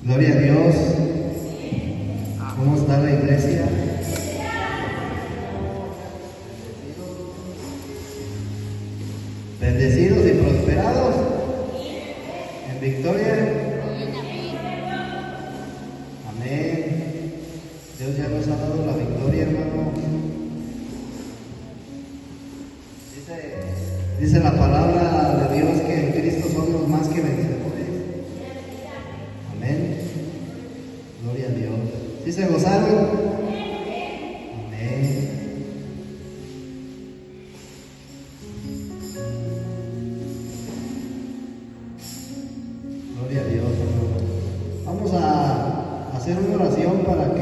Gloria a Dios. ¿Cómo está la iglesia? Bendecidos y prosperados en victoria. Amén. Dios ya nos ha dado la victoria, hermano. Dice la palabra de Dios que en Cristo somos más que vencedores. Amén. Gloria a Dios. ¿Sí se gozaron? Amén. Gloria a Dios, hermano. Vamos a hacer una oración para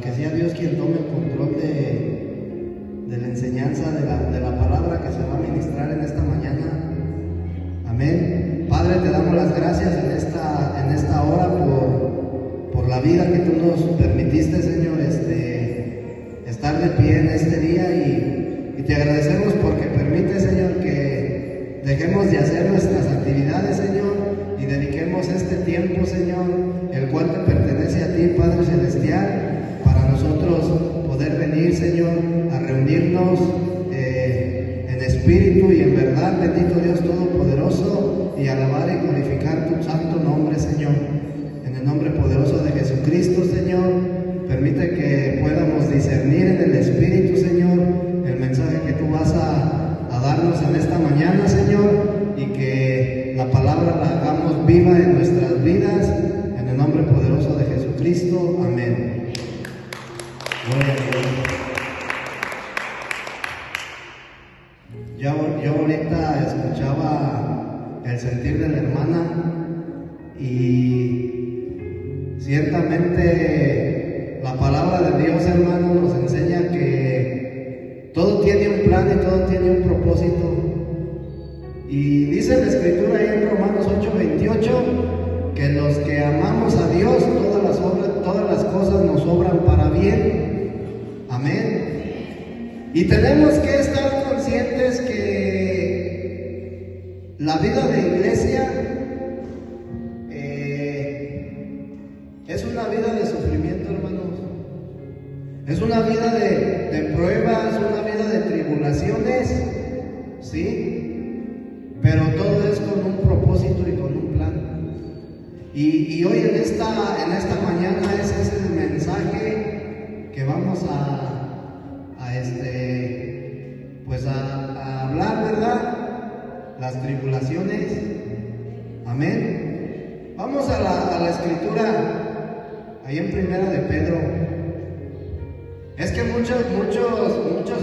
que sea Dios quien tome el control de la enseñanza de la palabra que se va a ministrar en esta mañana. Amén. Padre, te damos las gracias en esta hora por la vida que tú nos permitiste, Señor, estar de pie en este día y te agradecemos porque permite, Señor, que dejemos de hacer nuestras actividades, Señor, y dediquemos este tiempo, Señor, el cual te pertenece a ti, Padre Celestial, para nosotros poder venir, Señor, a reunirnos en espíritu y en verdad, bendito Dios Todopoderoso, y alabar y glorificar tu santo nombre, Señor. En el nombre poderoso de Jesucristo, Señor, permite que podamos discernir en el espíritu, Señor, el mensaje que tú vas a darnos en esta mañana, Señor, y que la palabra la hagamos viva en nuestras vidas, en el nombre poderoso de Jesucristo. Amén. Gloria a Dios. Yo ahorita escuchaba el sentir de la hermana y ciertamente la palabra de Dios, hermano, nos enseña que todo tiene un plan y todo tiene un propósito. Y dice la Escritura ahí en Romanos 8:28 que los que amamos a Dios, todas las cosas nos obran para bien. Amén. Y tenemos que estar conscientes que la vida de iglesia es una vida de sufrimiento, hermanos. Es una vida de pruebas, una vida de tribulaciones, ¿sí? Pero todo es con un propósito y con un plan. Y hoy en esta mañana ese es el mensaje que vamos a hablar, ¿verdad? Las tribulaciones. Amén. Vamos a la escritura, ahí en Primera de Pedro. Es que muchos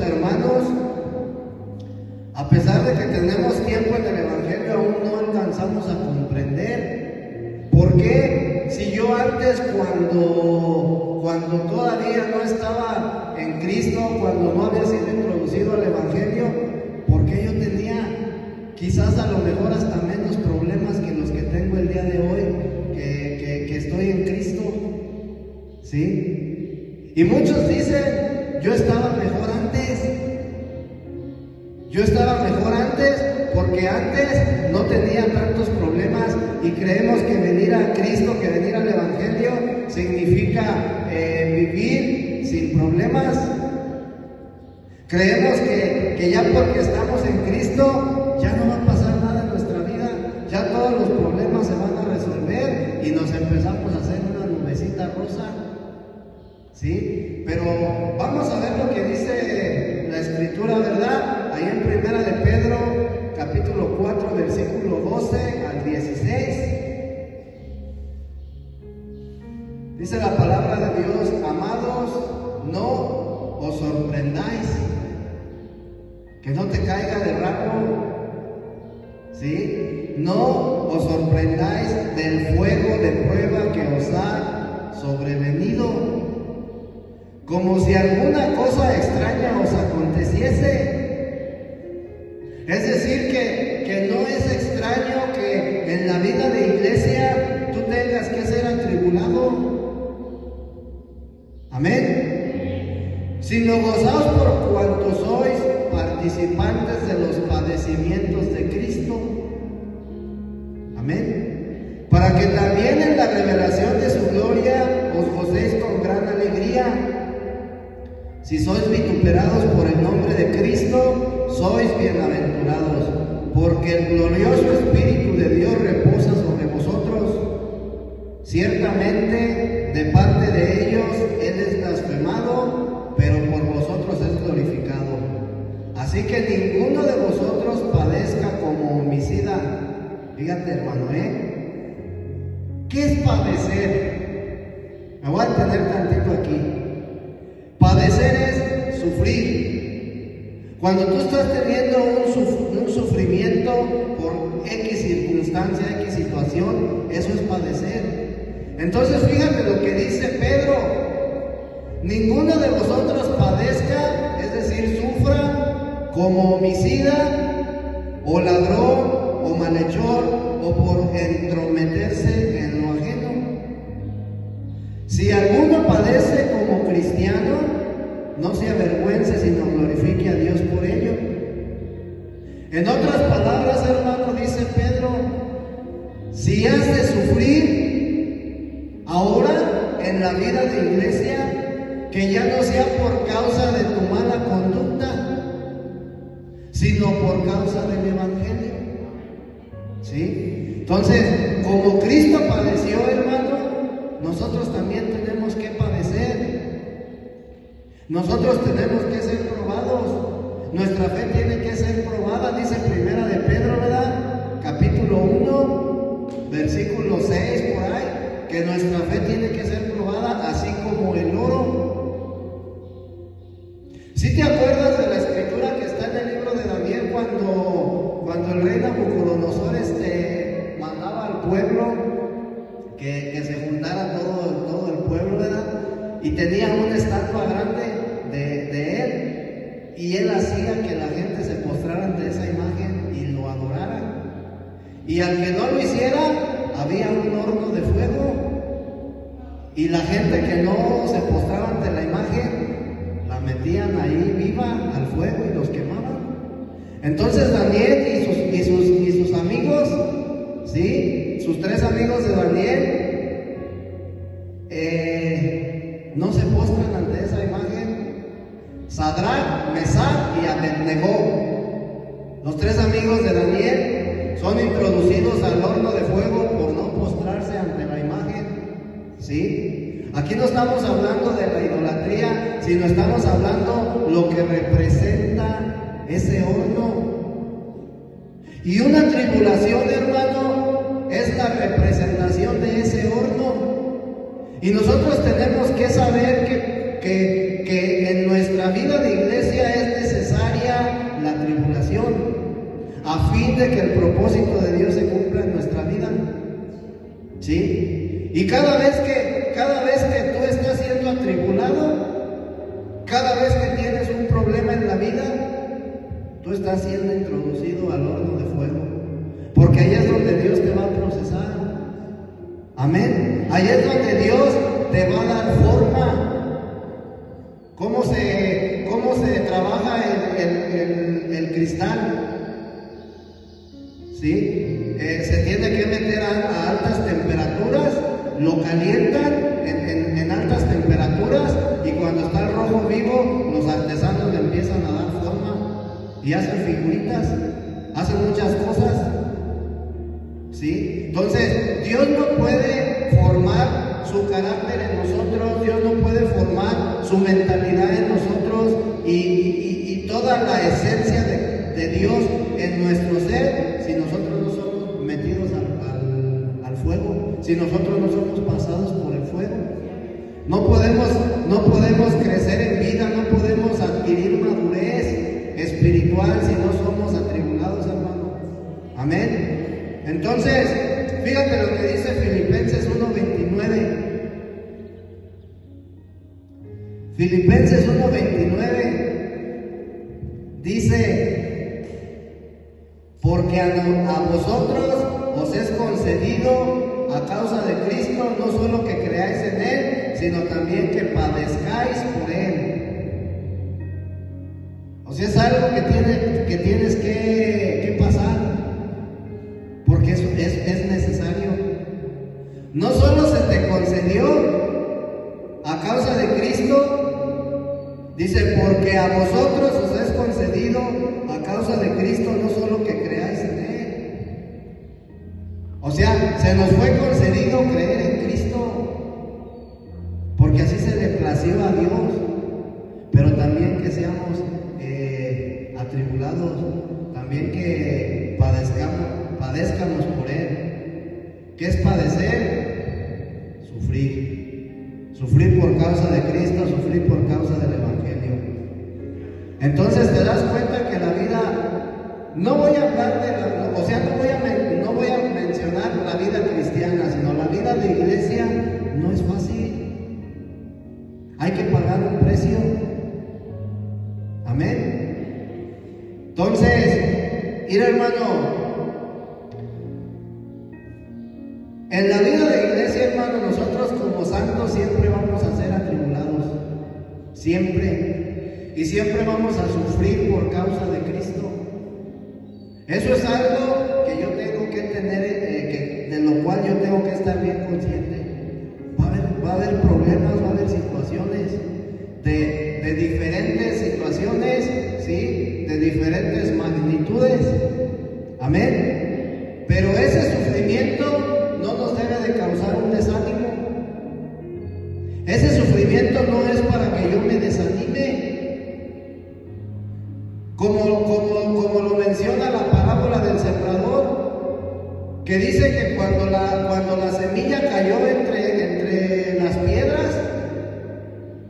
hermanos, a pesar de que tenemos tiempo en el Evangelio, aún no alcanzamos a comprender por qué, si yo antes, cuando todavía no estaba en Cristo, cuando no había sido introducido al Evangelio, por qué yo tenía quizás a lo mejor hasta menos problemas que los que tengo el día de hoy, que estoy en Cristo, ¿sí? Y muchos dicen, yo estaba mejor antes. Yo estaba mejor antes porque antes no tenía tantos problemas, y creemos que venir a Cristo, que venir al Evangelio significa vivir sin problemas. Creemos que ya porque estamos en Cristo ya no va a pasar nada en nuestra vida, ya todos los problemas se van a resolver y nos empezamos a hacer una nubecita rosa, ¿sí? Pero vamos a ver lo que dice la Escritura, ¿verdad? Ahí en Primera de Pedro, capítulo 4, versículo 12 al 16. Dice la palabra de Dios: amados, no os sorprendáis, que no te caiga de rango, ¿sí? No os sorprendáis del fuego de prueba que os ha sobrevenido, como si alguna cosa extraña os aconteciese. Es decir, que no es extraño que en la vida de iglesia tú tengas que ser atribulado. Amén. Sino gozaos por cuanto sois participantes de los padecimientos de Cristo. Amén. para que también en la revelación de su gloria os gocéis con gran alegría. Si sois vituperados por el nombre de Cristo, sois bienaventurados, porque el glorioso Espíritu de Dios reposa sobre vosotros. Ciertamente, de parte de ellos Él es blasfemado, pero por vosotros es glorificado. Así que ninguno de vosotros padezca como homicida. Fíjate, hermano, ¿qué es padecer? Me voy a detener tantito aquí. Padecer es sufrir. Cuando tú estás teniendo un sufrimiento por X circunstancia, X situación, eso es padecer. Entonces fíjate lo que dice Pedro: ninguno de vosotros padezca, es decir, sufra como homicida, o ladrón, o malhechor, o por entrometerse en lo ajeno. Si alguno padece como cristiano, no se avergüence, sino glorifique a Dios por ello. En otras palabras, hermano, dice Pedro, si has de sufrir ahora en la vida de iglesia, que ya no sea por causa de tu mala conducta, sino por causa del Evangelio. ¿Sí? Entonces, como Cristo padeció, hermano, nosotros también tenemos que padecer. Nosotros tenemos que ser probados. Nuestra fe tiene que ser probada, dice Primera de Pedro, ¿verdad? Capítulo 1, versículo 6, por ahí, que nuestra fe tiene que ser probada, así como el oro. ¿Sí te acuerdas de la escritura que está en el libro de Daniel cuando el rey Nabucodonosor mandaba al pueblo que se juntara todo el pueblo, ¿verdad? Y tenía una estatua grande de él, y él hacía que la gente se postrara ante esa imagen y lo adorara. Y al que no lo hiciera, había un horno de fuego, y la gente que no se postraba ante la imagen, la metían ahí viva al fuego y los quemaban. Entonces Daniel y sus amigos, ¿sí? Sus 3 amigos de Daniel, no se postran ante esa imagen. Sadrach, Mesach y Abednego, los 3 amigos de Daniel, son introducidos al horno de fuego por no postrarse ante la imagen. ¿Sí? Aquí no estamos hablando de la idolatría, sino estamos hablando lo que representa ese horno. Y una tribulación, hermano, es la representación de ese horno. Y nosotros tenemos que saber que en nuestra vida de iglesia es necesaria la tribulación, a fin de que el propósito de Dios se cumpla en nuestra vida. ¿Sí? Y cada vez que tú estás siendo atribulado, cada vez que tienes un problema en la vida, tú estás siendo introducido al horno de fuego, porque ahí es donde Dios te va a procesar. Amén. Ahí es donde Dios te va a dar forma. ¿Cómo se trabaja el cristal? ¿Sí? Se tiene que meter a altas temperaturas, lo calientan en altas temperaturas, y cuando está el rojo vivo, los artesanos le empiezan a dar forma y hacen figuritas, hacen muchas cosas. ¿Sí? Entonces, Dios no puede formar su carácter en nosotros, Dios no puede formar su mentalidad en nosotros y toda la esencia de Dios en nuestro ser, si nosotros no somos metidos al fuego, si nosotros no somos pasados por el fuego. No podemos crecer en vida, no podemos adquirir madurez espiritual si no somos atribulados, hermano. Amén. Entonces, fíjate lo que dice Filipenses 1:29. Filipenses 1:29 dice: porque a vosotros os es concedido a causa de Cristo no solo que creáis en Él, sino también que padezcáis por Él. O sea, es algo que tienes que pasar, porque es necesario. No solo se te concedió a causa de Cristo, dice, porque a vosotros os es concedido a causa de Cristo, no solo que creáis en Él. O sea, se nos fue concedido creer en Cristo, porque así se le plació a Dios, pero también que seamos atribulados, también que padezcamos por Él. ¿Qué es padecer? Sufrir por causa de Cristo, sufrir por causa del Evangelio. Entonces te das cuenta que la vida, no voy a hablar no voy a mencionar la vida cristiana, sino la vida de iglesia no es fácil. Hay que pagar un precio. Amén. Entonces, mira, hermano, en la vida de iglesia, hermano, nosotros como santos siempre vamos a ser atribulados. Siempre. Y siempre vamos a sufrir por causa de Cristo. Eso es algo que yo tengo que tener, de lo cual yo tengo que estar bien consciente. Va a haber problemas, va a haber situaciones de diferentes situaciones, ¿sí? De diferentes magnitudes. Amén. Pero ese sufrimiento no nos debe de causar un desánimo. Ese sufrimiento no es para que yo me desanime. Como lo menciona la parábola del sembrador, que dice que cuando la semilla cayó entre las piedras,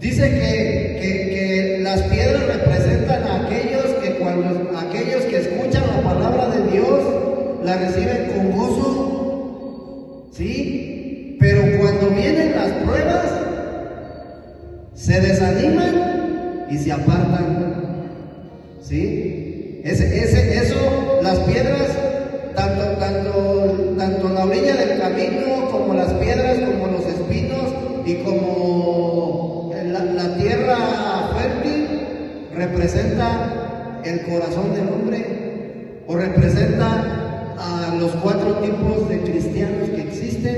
dice que las piedras representan a aquellos que escuchan la palabra de Dios, la reciben con gozo, ¿sí? Pero cuando vienen las pruebas, se desaniman y se apartan, ¿sí? Eso, las piedras, tanto la orilla del camino, como las piedras, como los espinos y como la tierra fértil, representa el corazón del hombre, o representa a los 4 tipos de cristianos que existen,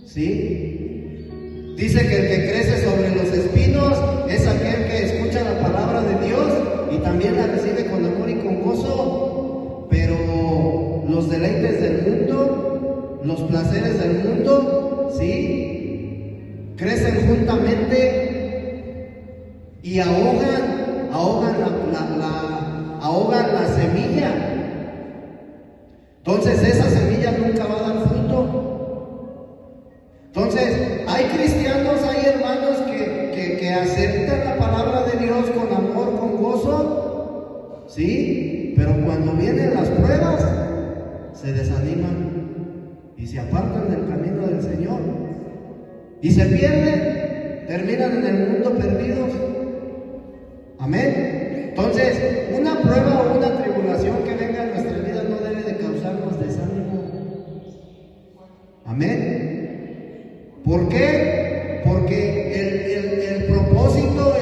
¿sí? Dice que el que crece sobre los espinos es aquel que escucha la palabra de Dios y también la recibe con amor y con gozo, pero los deleites del mundo, los placeres del mundo, ¿sí? Crecen juntamente y ahogan la semilla. Entonces esa semilla nunca va a dar fruto. Entonces hay cristianos, hay hermanos que aceptan la palabra de Dios con amor, con gozo, ¿sí? Pero cuando vienen las pruebas, se desaniman y se apartan del camino del Señor y se pierden, terminan en el mundo perdidos. Amén. Entonces, una prueba o una tribulación que venga en nuestra vida no debe de causarnos desánimo. Amén. ¿Por qué? Porque el propósito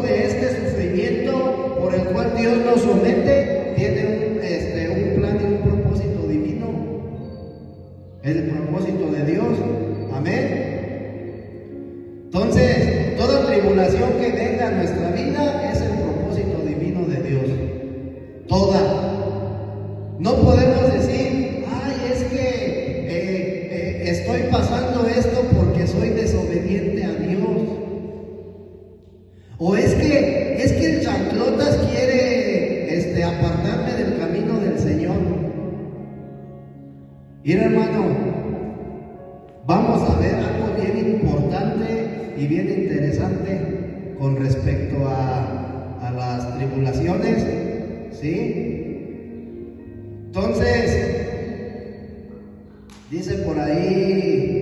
de este sufrimiento por el cual Dios nos somete tiene un plan y un propósito divino. El propósito de Dios. Amén. Entonces, toda tribulación que venga a nuestra vida es el propósito divino de Dios. Toda. No podemos decir, ay, es que estoy pasando esto porque soy desobediente a Dios. O es que el chanclotas quiere apartarme del camino del Señor. Mira, hermano, vamos a ver algo bien importante y bien interesante con respecto a las tribulaciones, ¿sí? Entonces, dice por ahí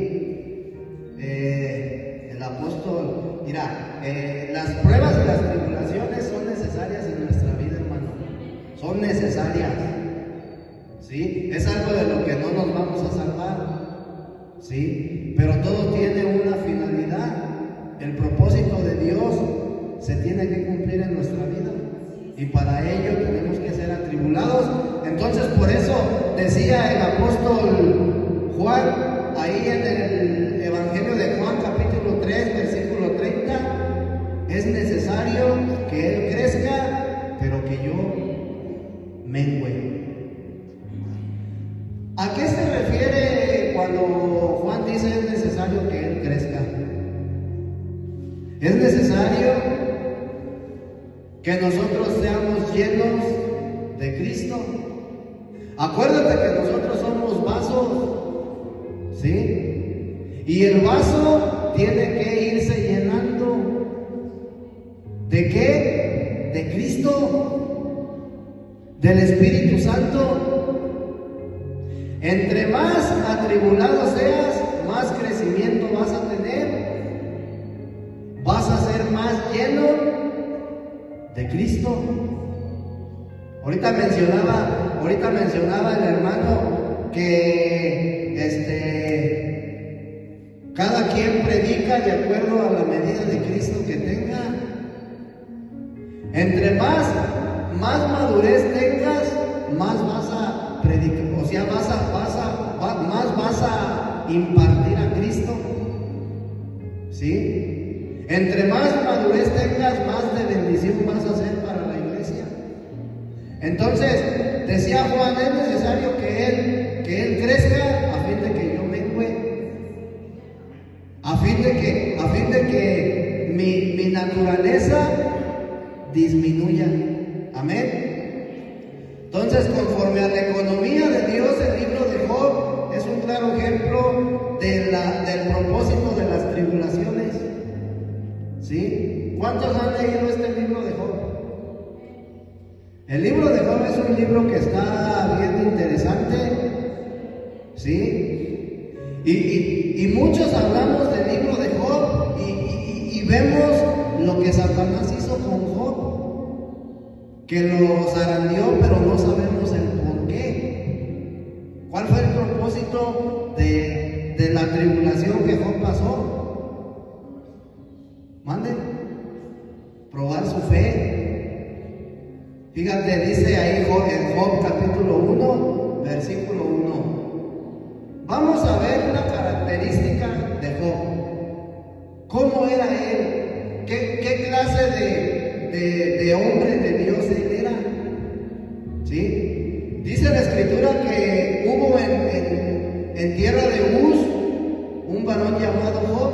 el apóstol, mira, las pruebas y las tribulaciones son necesarias en nuestra vida, hermano, son necesarias, ¿sí? Es algo de lo que no nos vamos a salvar, ¿sí? Pero todo tiene una finalidad. El propósito de Dios se tiene que cumplir en nuestra vida y para ello tenemos que ser atribulados. Entonces, por eso decía el apóstol Juan Juan, ahí en el Evangelio de Juan, capítulo 3, versículo 30, es necesario que Él crezca, pero que yo mengüe. ¿A qué se refiere cuando Juan dice es necesario que Él crezca? Es necesario que nosotros seamos llenos de Cristo. Acuérdate que nosotros somos vasos, ¿sí? Y el vaso tiene que irse llenando. ¿De qué? De Cristo, del Espíritu Santo. Entre más atribulado seas, más crecimiento vas a tener. Vas a ser más lleno de Cristo. Ahorita mencionaba el hermano que cada quien predica de acuerdo a la medida de Cristo que tenga. Entre más madurez tengas, más vas a predicar, o sea, más vas a impartir a Cristo, ¿sí? Entre más madurez tengas, más de bendición vas a hacer para la iglesia. Entonces, decía Juan, es necesario que él crezca a fin de que yo mengüe, a fin de que mi naturaleza disminuya. Amén. Entonces, conforme a la economía de Dios, el libro de Job es un claro ejemplo del propósito de las tribulaciones. ¿Sí? ¿Cuántos han leído este libro de Job? El libro de Job es un libro que está bien interesante, ¿sí? Y muchos hablamos del libro de Job y vemos lo que Satanás hizo con Job, que lo zarandeó, pero no sabemos el por qué. ¿Cuál fue el propósito de la tribulación que Job pasó? Mande, probar su fe. Fíjate, dice ahí en Job capítulo 1, versículo 1. Vamos a ver una característica de Job. ¿Cómo era él? ¿Qué clase de hombre de Dios él era? ¿Sí? Dice la Escritura que hubo en tierra de Uz un varón llamado Job.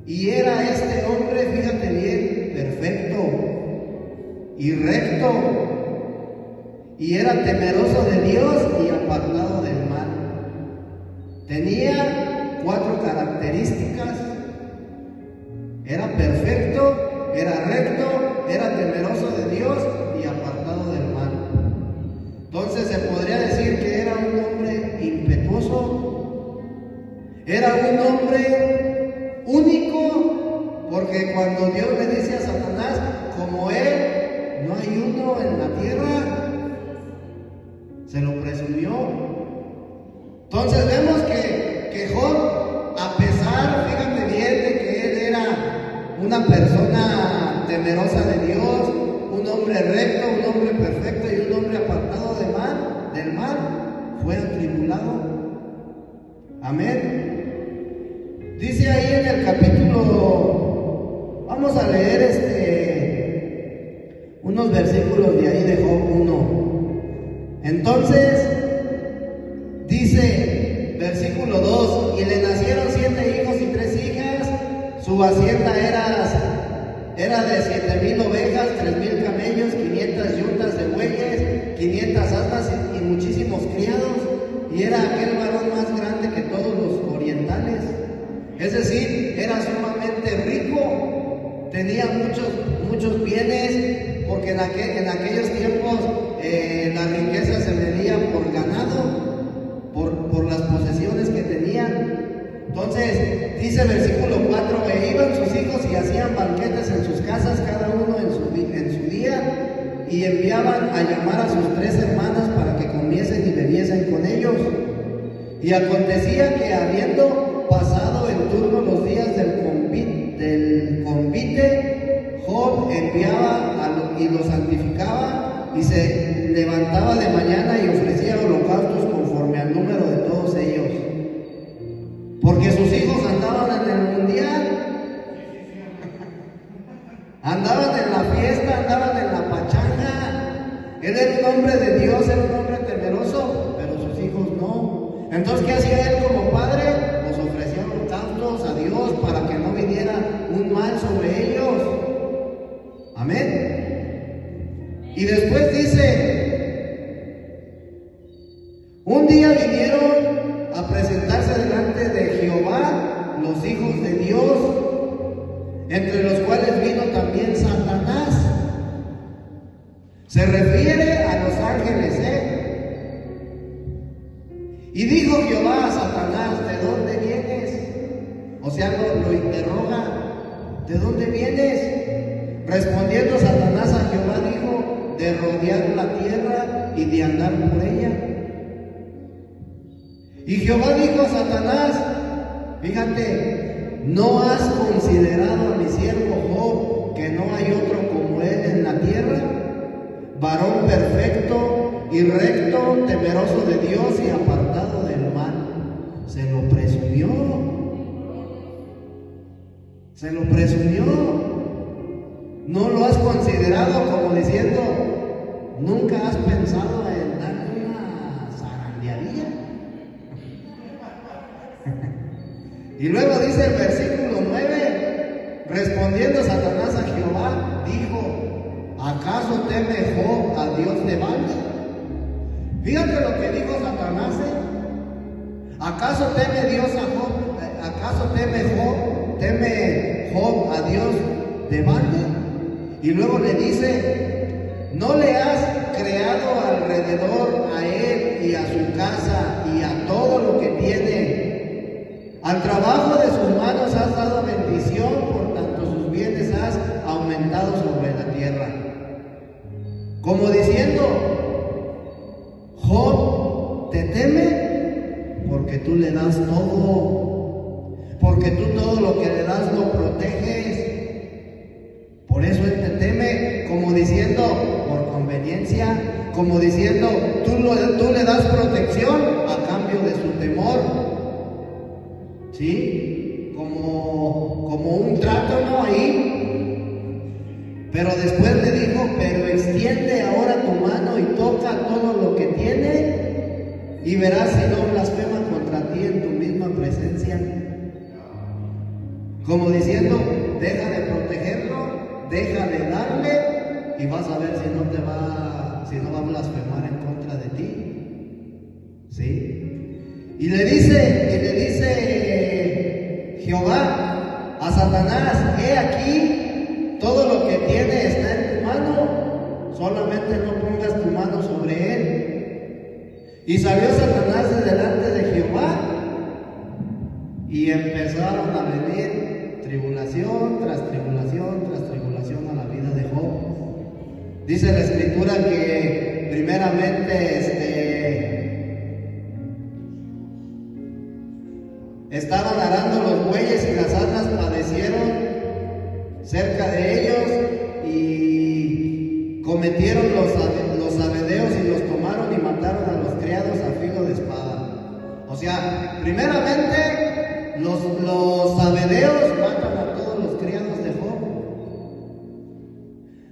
Y era este hombre, fíjate bien, perfecto y recto, y era temeroso de Dios y apartado del mal. Tenía 4 características: era perfecto, era recto, era temeroso de Dios y apartado del mal. Entonces se podría decir que era un hombre impetuoso, era un hombre único, porque cuando Dios le dice a Satanás, como él no hay uno en la tierra, se lo presumió. Entonces vemos que Job, a pesar, fíjate bien, de que él era una persona temerosa de Dios, un hombre recto, un hombre perfecto y un hombre apartado del mal, fue atribulado. Amén. Dice ahí en el capítulo, vamos a leer unos versículos de ahí de Job 1. Entonces dice, versículo 2: y le nacieron 7 hijos y 3 hijas. Su hacienda era de 7,000 ovejas, 3,000 camellos, 500 yuntas de bueyes, 500 asnas y muchísimos criados. Y era aquel varón más grande que todos los orientales. Es decir, era sumamente rico, tenía muchos bienes, porque en aquellos tiempos la riqueza se medía por ganado, por las posesiones que tenían. Entonces, dice el versículo 4: e iban sus hijos y hacían banquetes en sus casas, cada uno en su día, y enviaban a llamar a sus 3 hermanas para que comiesen y bebiesen con ellos. Y acontecía que, habiendo pasado en turno los días del convite, Job enviaba y los santificaba, y se levantaba de mañana y ofrecía holocaustos conforme al número de todos porque sus hijos andaban en el mundial, andaban en la fiesta, andaban en la pachanga. Él era un hombre de Dios, era un hombre temeroso, pero sus hijos no. Entonces, ¿qué hacía él como padre? Pues ofrecía holocaustos a Dios para que no viniera un mal sobre ellos. Amén. Y después dice, un día vinieron a presentarse delante de Jehová los hijos de Dios, entre los cuales vino también Satanás. Se refiere a los ángeles, Y dijo Jehová a Satanás, ¿de dónde vienes? O sea, lo interroga, ¿de dónde vienes? Respondiendo Satanás a Jehová dijo, de rodear la tierra y de andar por ella. Y Jehová dijo a Satanás, fíjate, ¿no has considerado a mi siervo Job, que no hay otro como él en la tierra? Varón perfecto y recto, temeroso de Dios y apartado del mal. Se lo presumió. Se lo presumió. ¿No lo has considerado como diciendo, nunca has pensado en darle una zarandeadilla? Y luego dice el versículo 9, respondiendo Satanás a Jehová, dijo, ¿acaso teme Job a Dios de balde? Fíjate lo que dijo Satanás, ¿acaso teme Dios a Job? ¿Acaso teme Job a Dios de balde? Y luego le dice, ¿no le has creado alrededor a él y a su casa y a todo lo que tiene? Al trabajo de sus manos has dado bendición, por tanto sus bienes has aumentado sobre la tierra. Como diciendo, Job te teme porque tú le das todo, porque tú todo lo que le das lo proteges. Por eso él te teme, como diciendo, por conveniencia, como diciendo, tú le das protección a cambio de su temor. ¿Sí? Como un trato, ¿no? Ahí. Pero después le dijo, pero extiende ahora tu mano y toca todo lo que tiene y verás si no blasfema contra ti en tu misma presencia. Como diciendo, deja de protegerlo, deja de darle y vas a ver si no va a blasfemar en contra de ti. ¿Sí? Y le dice Jehová a Satanás, he aquí, todo lo que tiene está en tu mano, solamente no pongas tu mano sobre él. Y salió Satanás de delante de Jehová y empezaron a venir tribulación tras tribulación tras tribulación a la vida de Job. Dice la escritura que primeramente estaban arando los bueyes y las asnas padecieron cerca de ellos y cometieron los sabedeos y los tomaron y mataron a los criados a filo de espada. O sea, primeramente los sabedeos matan a todos los criados de Job.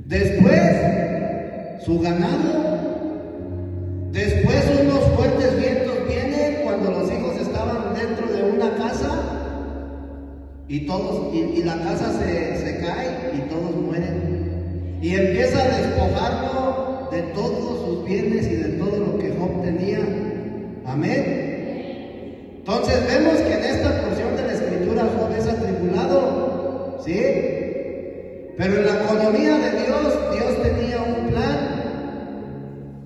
Después su ganado. Después unos fuertes vientos vienen cuando los hijos estaban dentro de una casa y la casa se cae y todos mueren. Y empieza a despojarlo de todos sus bienes y de todo lo que Job tenía. Amén. Entonces vemos que en esta porción de la escritura Job es atribulado, ¿sí? Pero en la economía de Dios, Dios tenía un plan.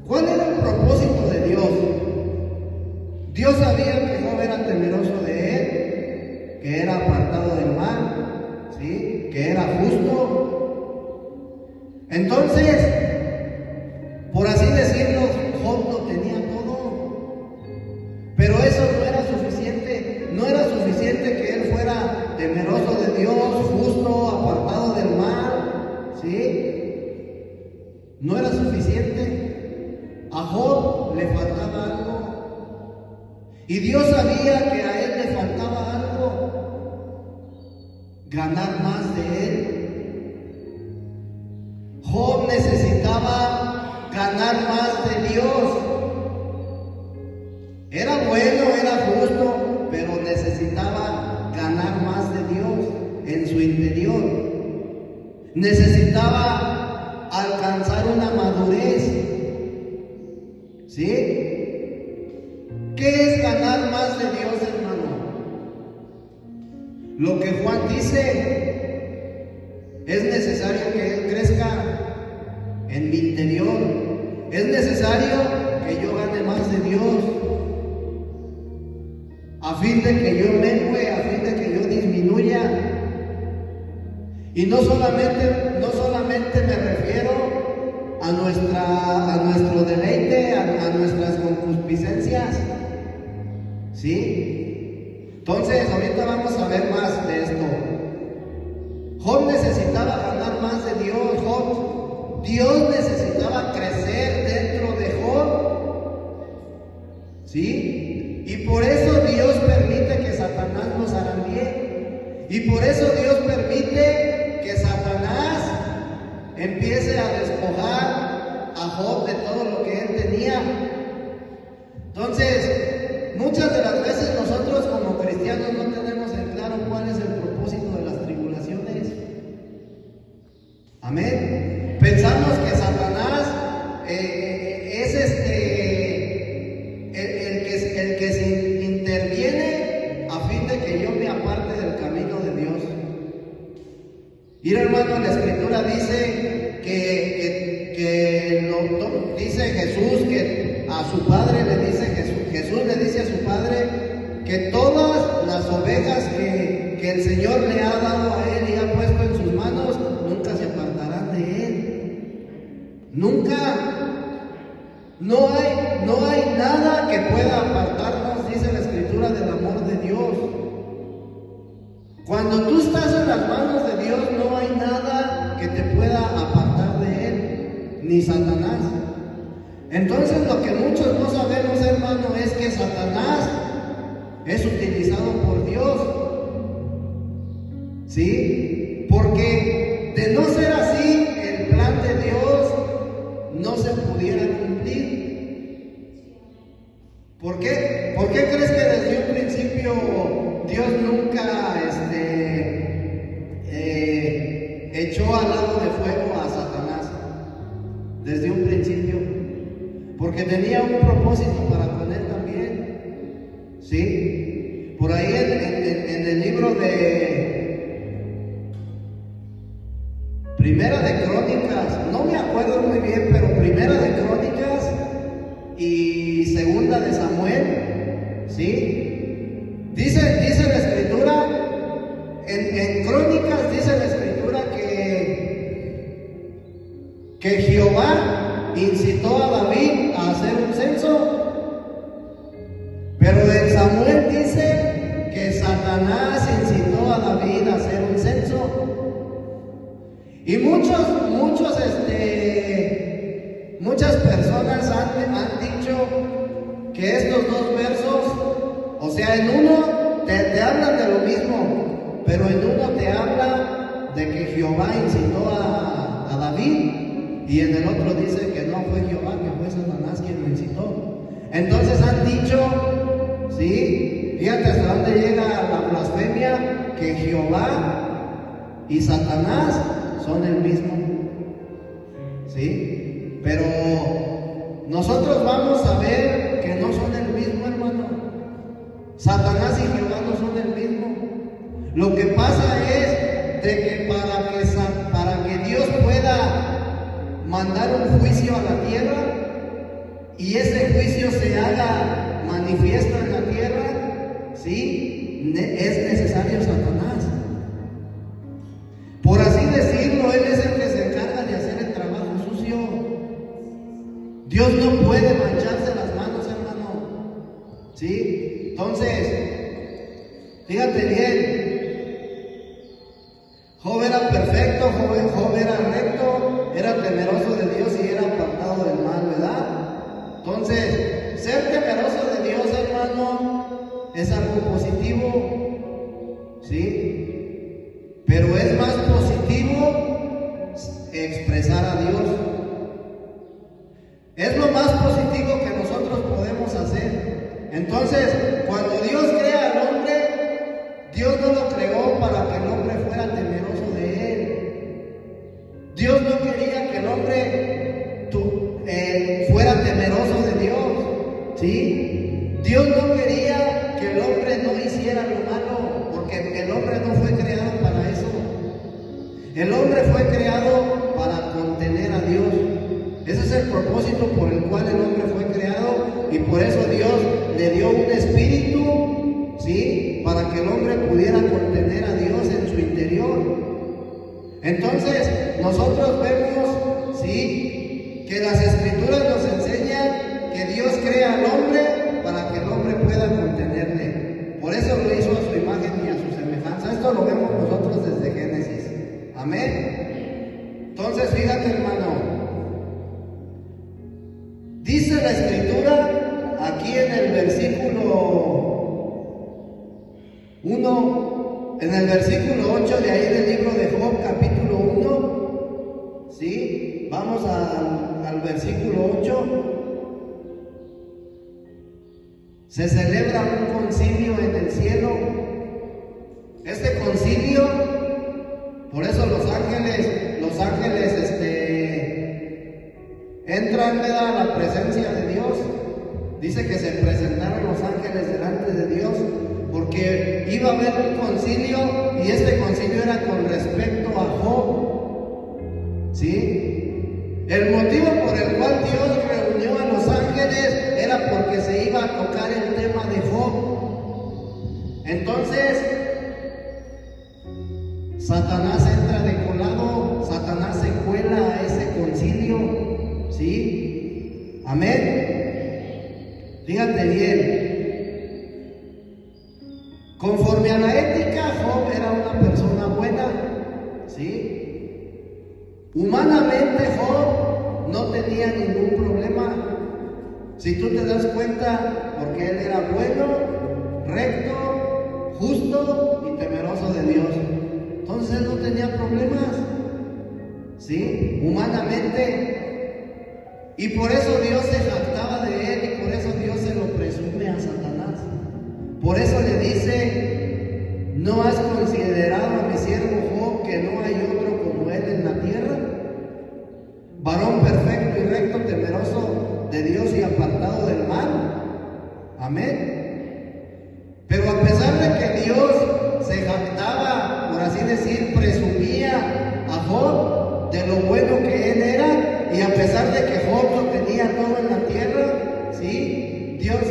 ¿Cuál era el propósito de Dios? Dios sabía que Job era temeroso de él, que era apartado del mal, ¿sí? Que era justo. Entonces, por así decirlo, Job lo tenía todo. Pero eso no era suficiente. No era suficiente que él fuera temeroso de Dios, justo, apartado del mal, ¿sí? No era suficiente. A Job le faltaba algo. Y Dios sabía que a él le faltaba algo. ganar más de él. Job necesitaba ganar más de Dios. Era bueno, era justo, pero necesitaba ganar más de Dios en su interior. Necesitaba alcanzar una madurez. ¿Sí? ¿Qué es ganar más de Dios, hermano? Lo que Juan dice, es necesario que Él crezca en mi interior. Es necesario que yo gane más de Dios, a fin de que yo mengue, a fin de que yo disminuya. Y no solamente me refiero a nuestro deleite, a nuestras concupiscencias. ¿Sí? Entonces, ahorita vamos a ver más de esto. Job necesitaba ganar más de Dios. Dios necesitaba crecer dentro de Job. ¿Sí? Y por eso Dios permite que Satanás nos arambie. Y por eso Dios permite que Satanás empiece a despojar a Job de todo lo que él tenía. Entonces, muchas de las veces nosotros como cristianos no tenemos en claro cuál es el propósito de las tribulaciones. Amén. Pensamos que Satanás es el que se interviene a fin de que yo me aparte del camino de Dios. Y hermano, la Escritura dice dice Jesús que a su padre le dice Jesús le dice a su padre que todas las ovejas que el Señor le ha dado a él y ha puesto en sus manos nunca se apartarán de él. Nunca. No hay nada que pueda apartarnos, dice la Escritura, del amor de Dios. Cuando tú estás en las manos de Dios, no hay nada que te pueda apartar de Él, ni Satanás. Entonces, lo que muchos no sabemos, hermano, es que Satanás es utilizado por Dios. ¿Sí? Porque de no ser así, el plan de Dios no se pudiera cumplir. ¿Por qué? ¿Por qué crees que desde un principio Dios nunca echó al lago de fuego a Satanás? Desde un principio. Porque tenía un propósito para con él también. ¿Sí? Por ahí en el libro de Primera de Crónicas, no me acuerdo muy bien, pero Primera de Crónicas y Segunda de Samuel, ¿sí? Dice la Escritura, en Crónicas dice la Escritura que Jehová incitó a David a hacer un censo, pero en Samuel dice que Satanás incitó a David a hacer un censo. Y muchas personas han dicho que estos dos versos, o sea, en uno te hablan de lo mismo, pero en uno te habla de que Jehová incitó a David, y en el otro dice que no fue Jehová, que fue Satanás quien lo incitó. Entonces han dicho, ¿sí? Fíjate hasta dónde llega la blasfemia, que Jehová y Satanás son el mismo. ¿Sí? Pero nosotros vamos a ver que no son el mismo, hermano. Satanás y Jehová no son el mismo. Lo que pasa es de que para que Dios pueda mandar un juicio a la tierra y ese juicio se haga manifiesto en la tierra, ¿sí? Es necesario Satanás. Por así decirlo, él es el que se encarga de hacer el trabajo sucio. Dios no puede mancharse las manos, hermano. ¿Sí? Entonces, fíjate bien. Job era perfecto, Job era recto, era temeroso de Dios y era apartado del mal, ¿verdad? Entonces, ser temeroso de Dios, hermano, es algo positivo. ¿Sí? a hacer. Entonces, cuando Dios crea al hombre, Dios no lo creó para que el hombre fuera temeroso de él. Dios no quería que el hombre fuera temeroso de Dios, ¿sí? Dios no quería que el hombre no hiciera lo malo, porque el hombre no fue creado para eso. El hombre fue creado para contener a Dios. Ese es el propósito por el cual el hombre fue creado, y por eso Dios le dio un espíritu, ¿sí? Para que el hombre pudiera contener a Dios en su interior. Entonces, nosotros vemos, ¿sí?, que las Escrituras nos enseñan que Dios crea al hombre para que el hombre pueda contenerle. Por eso lo hizo a su imagen y a su semejanza. Esto lo vemos nosotros desde Génesis. Amén. Entonces, fíjate, hermano. Dice la Escritura aquí en el versículo 1, en el versículo 8 de ahí del libro de Job, capítulo 1, ¿sí? Vamos al versículo 8. Se celebra un concilio en el cielo. Este concilio, por eso los ángeles entran a la presencia de Dios. Dice que se presentaron los ángeles delante de Dios, porque iba a haber un concilio, y este concilio era con respecto a Job, ¿sí? El motivo por el cual Dios reunió a los ángeles era porque se iba a tocar el tema de Job. Entonces, Satanás entra de colado, Satanás se cuela a ese concilio, ¿sí? Amén. Fíjate bien. Conforme a la ética, Job era una persona buena, ¿sí? Humanamente, Job no tenía ningún problema. Si tú te das cuenta, porque él era bueno, recto, justo y temeroso de Dios. Entonces él no tenía problemas, ¿sí? Humanamente. Y por eso Dios se jactaba de él, y por eso Dios se lo presume a Satanás. Por eso le dice: ¿no has considerado a mi siervo Job, que no hay otro como él en la tierra? Varón perfecto y recto, temeroso de Dios y apartado del mal. Amén. Pero a pesar de que Dios se jactaba, por así decir, presumía a Job de lo bueno que él era, y a pesar de que Job lo tenía todo en la tierra, ¿sí? Dios,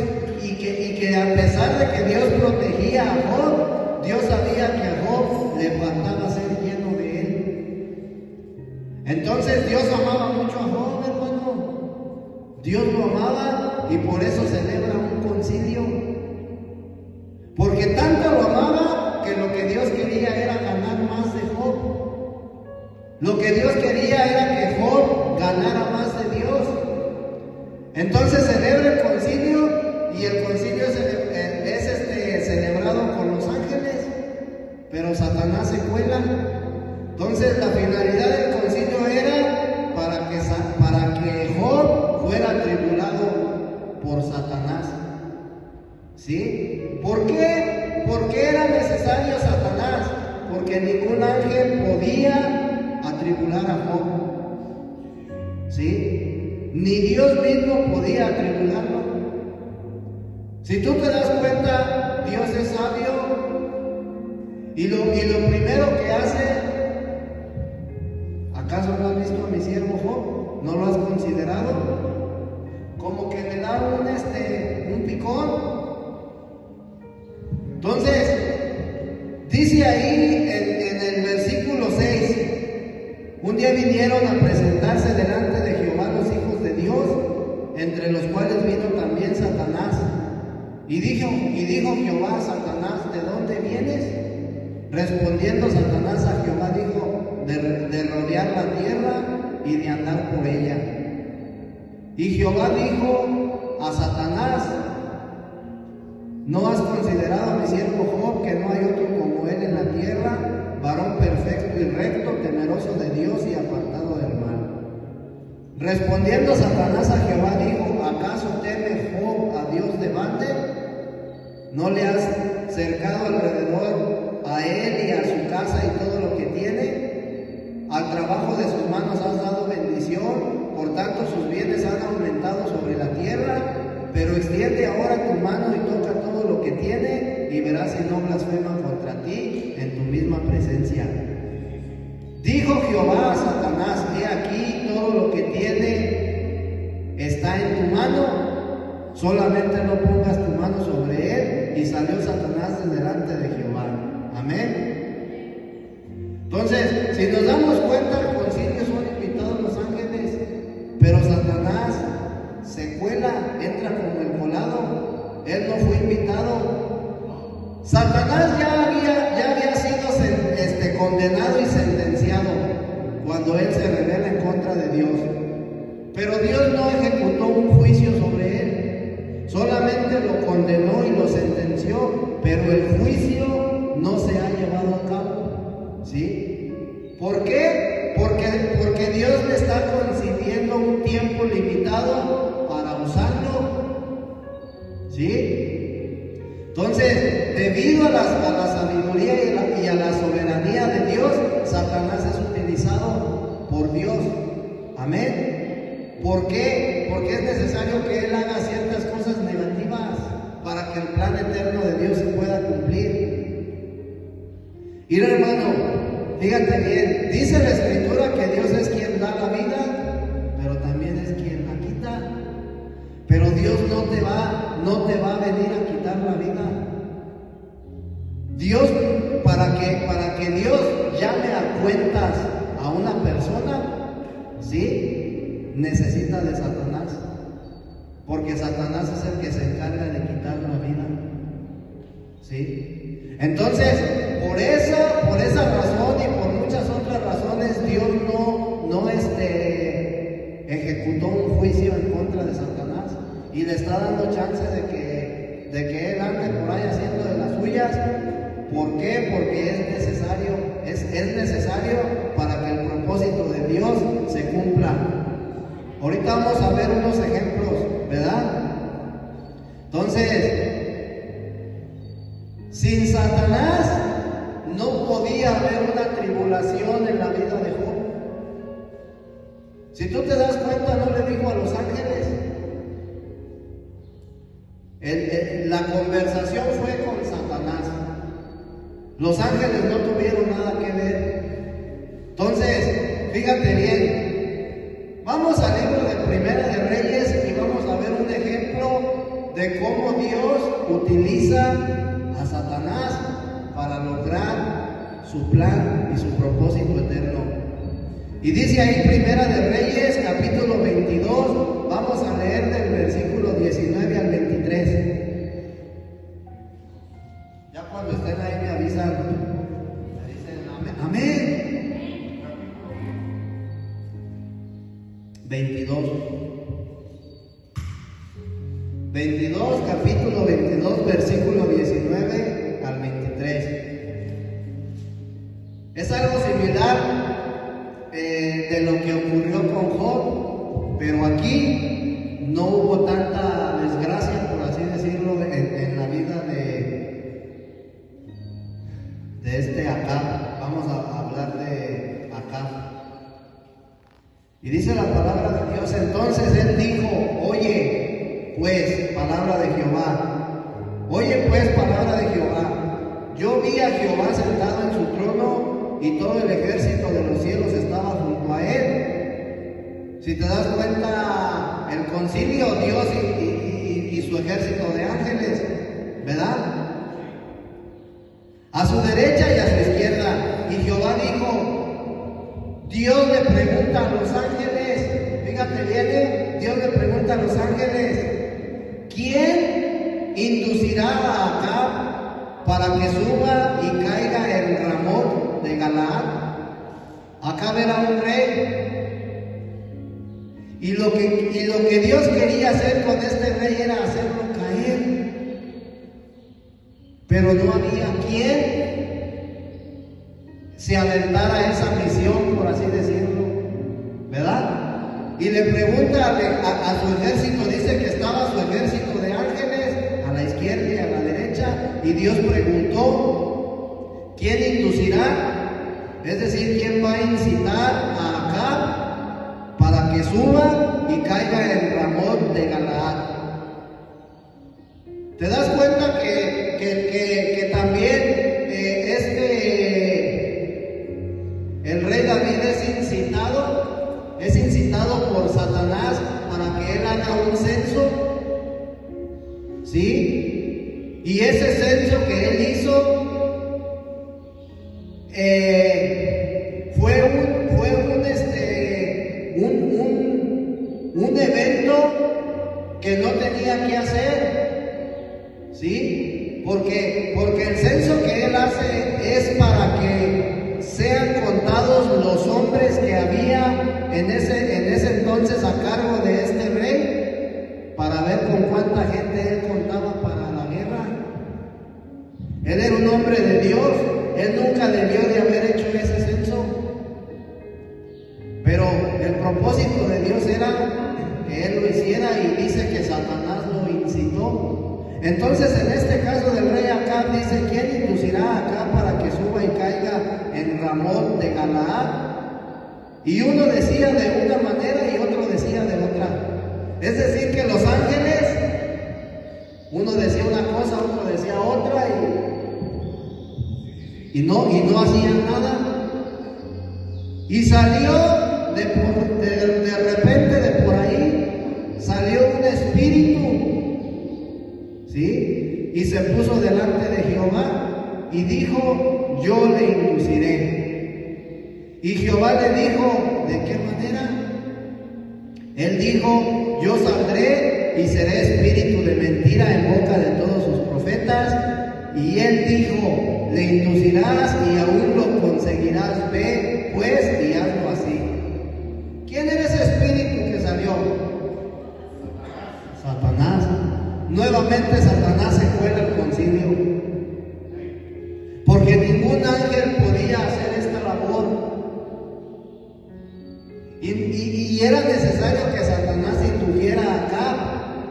y que a pesar de que Dios protegía a Job, Dios sabía que a Job le faltaba ser lleno de él. Entonces Dios amaba mucho a Job, hermano. Dios lo amaba, y por eso celebra un concilio. Porque tanto lo amaba que lo que Dios quería era ganar más de Job. Lo que Dios quería era que Job ganara más de Dios. Entonces celebra el concilio, y el concilio es celebrado con los ángeles, pero Satanás se cuela. Entonces la finalidad del concilio era para que Job fuera atribulado por Satanás, ¿sí? ¿Por qué? ¿Por qué era necesario Satanás? Porque ningún ángel podía atribular a Job, ¿sí? Ni Dios mismo podía atribularlo. Si tú te das cuenta, Dios es sabio, y lo primero que hace, ¿acaso no has visto a mi siervo Job? ¿No lo has considerado? Como que le da un picón. Entonces, dice ahí en el versículo 6, un día vinieron a presentarse delante de Jehová los hijos de Dios, entre los cuales vino también Satanás. Y dijo Jehová a Satanás: ¿de dónde vienes? Respondiendo Satanás a Jehová dijo: de rodear la tierra y de andar por ella. Y Jehová dijo a Satanás: ¿no has considerado a mi siervo Job, que no hay otro como él en la tierra, varón perfecto y recto, temeroso de Dios y apartado del mal? Respondiendo Satanás a Jehová dijo: ¿acaso teme Job a Dios de balde? ¿No le has cercado alrededor a él y a su casa y todo lo que tiene? Al trabajo de sus manos has dado bendición, por tanto sus bienes han aumentado sobre la tierra. Pero extiende ahora tu mano y toca todo lo que tiene, y verás si no blasfema contra ti en tu misma presencia. Dijo Jehová a Satanás: he aquí, todo lo que tiene está en tu mano, solamente no pongas tu mano sobre él. Y salió Satanás de delante de Jehová. Amén. Entonces, si nos damos cuenta, al concilio son invitados los ángeles, pero Satanás se cuela, entra como el colado. Él no fue invitado. Satanás ya había sido condenado y sentenciado cuando él se rebela en contra de Dios. Pero Dios no ejecutó un juicio sobre él, solamente lo condenó y lo sentenció, pero el juicio no se ha llevado a cabo. ¿Sí? ¿Por qué? Porque Dios le está concediendo un tiempo limitado para usarlo. ¿Sí? Entonces, debido a la sabiduría y a la soberanía de Dios, Satanás es utilizado por Dios. Amén. ¿Por qué? Porque es necesario que él haga ciertas cosas negativas para que el plan eterno de Dios se pueda cumplir. Y hermano, fíjate bien, dice la Escritura que Dios es quien da la vida, pero también es quien la quita. Pero Dios no te va a venir a quitar la vida. Dios, para que Dios llame a cuentas a una persona, ¿sí?, necesita de Satanás, porque Satanás es el que se encarga de quitar la vida. ¿Sí? Entonces, por esa razón y por muchas otras razones, Dios no ejecutó un juicio en contra de Satanás y le está dando chance de que él ande por ahí haciendo de las suyas. ¿Por qué? Porque es necesario para que el propósito de Dios se cumpla. Ahorita vamos a ver unos ejemplos, ¿verdad? Entonces, sin Satanás no podía haber una tribulación en la vida de Job. Si tú te das cuenta, no le dijo a los ángeles. La conversación fue con Satanás. Los ángeles no tuvieron nada que ver. Entonces, fíjate bien. Vamos al libro de Primera de Reyes y vamos a ver un ejemplo de cómo Dios utiliza a Satanás para lograr su plan y su propósito eterno. Y dice ahí Primera de Reyes, capítulo 22, vamos a leer del versículo 19 al 23. Ya cuando estén ahí me avisan, me dicen amén. Amén. 22, capítulo 22, versículo 19 al 23. Es algo similar de lo que ocurrió con Job, pero aquí no hubo tanta desgracia, por así decirlo, en la vida de Acab. Vamos a hablar de Acab. Y dice la palabra de Dios: entonces él dijo: oye pues, palabra de Jehová. Oye pues, palabra de Jehová. Yo vi a Jehová sentado en su trono y todo el ejército de los cielos estaba junto a él. Si te das cuenta, el concilio, Dios y su ejército de ángeles, ¿verdad? A su derecha y a su izquierda. Y Jehová dijo, Dios le pregunta a los ángeles, fíjate bien, Dios le pregunta a los ángeles: ¿quién inducirá a Acab para que suba y caiga en Ramot de Galaad? Acab era un rey. Y lo que Dios quería hacer con este rey era hacerlo caer. Pero no había quien se aventara a esa misión, por así decirlo, ¿verdad? y le pregunta a su ejército, dice que estaba su ejército de ángeles a la izquierda y a la derecha, y Dios preguntó, ¿quién inducirá? Es decir, ¿quién va a incitar a Acab para que suba y caiga en Ramot de Galaad? ¿Te das cuenta que también el rey David es incitado por Satanás para que él haga un censo? ¿Sí? Y ese censo que él hizo un evento que no tenía que hacer, ¿sí? Porque el censo que él hace es para que sean contados los hombres que había en ese entonces a cargo de este rey, para ver con cuánta gente él contaba para la guerra. Él era un hombre de Dios, él nunca debió de haber hecho ese censo, pero el propósito de Dios era que él lo hiciera, y dice que Satanás lo incitó. Entonces, en este caso del rey Acab, dice, ¿quién inducirá a Acab para que suba y caiga en Ramot de Galaad? Y uno decía de una manera y otro decía de otra. Es decir, que los ángeles, uno decía una cosa, otro decía otra, y no hacían nada. Y salió de repente de por ahí, salió un espíritu, ¿sí? Y se puso delante de Jehová y dijo, yo le induciré. Y Jehová le dijo, ¿de qué manera? Él dijo, yo saldré y seré espíritu de mentira en boca de todos sus profetas. Y él dijo, le inducirás y aún lo conseguirás. Ve pues y hazlo así. ¿Quién era ese espíritu que salió? Satanás. Nuevamente Satanás se cuela al concilio, porque ningún ángel podía hacer esta labor, y era necesario que Satanás indujera a Acab